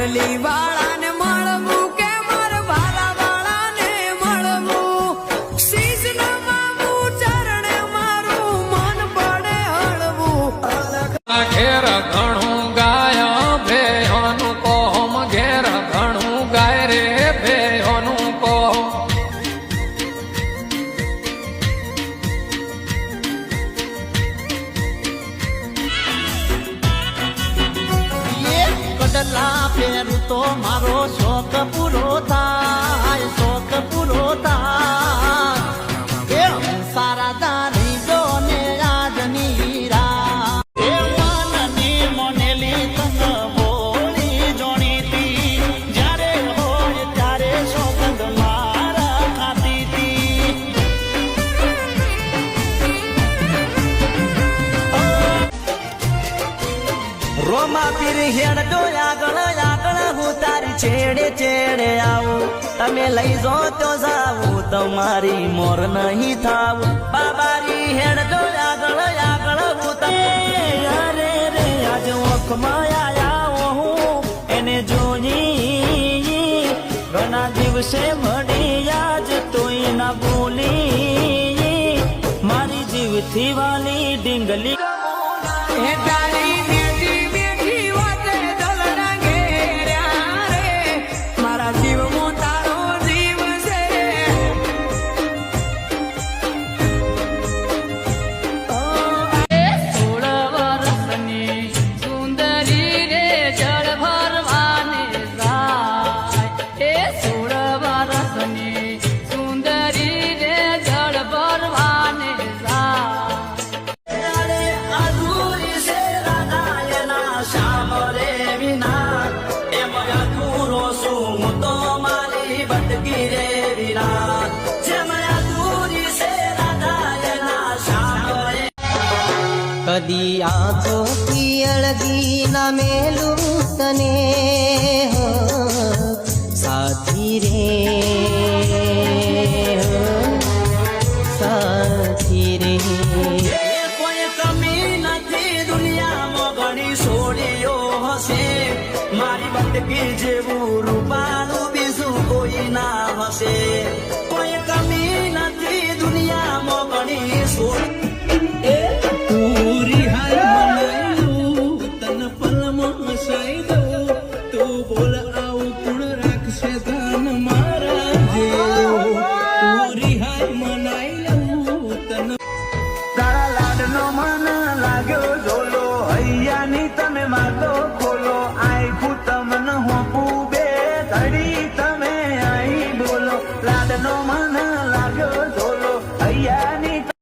વરલી વાળાને મળવું કે માર ભારા વાળાને મળવું શીશ નમાવું ચરણે મારું મન પડે હળવું ઘેર ઘણું ગાય ભેહોનું કોમ ઘેર ઘણું ગાય રે ભેહોનું કોમ કડલા ફેરું તો મારો શોખ પૂરો થાય, શોખ પૂરો થાય. સારા દારી જોને આજની રાત એ મનની મોનેલી તન બોલી જોણીતી જ્યારે હોય ત્યારે શોખ મારા ખાતીતી. રોમા પીર હેડ તો આગળ આગળ હું તારી છેડે છેડે આવું, તમે લઈ જો તો જાવું તમારી મોર નહીં થાવું. બાબારી હેડ તો આગળ આગળ હું તમે અરે રે આજ ઓખમાં આયા હું એને જોઈ ઘણા દિવસે મળી આજ તોય ના બોલી મારી જીવથી વાલી ડીંગલી હે તારી બેઠી બેઠી વાતે દલડા ઘેર્યા રે મારા જીવમાં તારો જીવ છે. 16 વર્ષની સુંદરી રે જળ ભરવાને જાય, એ 16 વર્ષની સુંદરી રે જળ ભરવાને જાય. અધૂરી છે રાધાયના શ્યામ રે વિના એમ અધૂરો છું હું તો મારી ભટકી રે વિના. જેમ અધૂરી છે રાધાયના શ્યામ રે. કદી આંખોથી અળગી ના મેલું તને હો સાથી રે સાથી રે. કોઈ કમી નથી દુનિયામાં ઘણી છોડીઓ હશે, મારી ભટકી જેવું રૂપાનું બીજું કોઈ ના હશે. કોઈ કમી નથી દુનિયામાં ઘણી છોડી પૂરી હાર મનાયું તન પલમાં હસાઈ દઉં તું બોલ આવું પણ રાખશે ધન મારા જેવું. પૂરી હાર મનાઈ લઉં તન તારા લાડનો મન લાગ્યો ઝોલો હૈયાની તમે માતો ખોલો આખું તમને હોપું બે ઘડી તમે અહીં બોલો લાડનો મન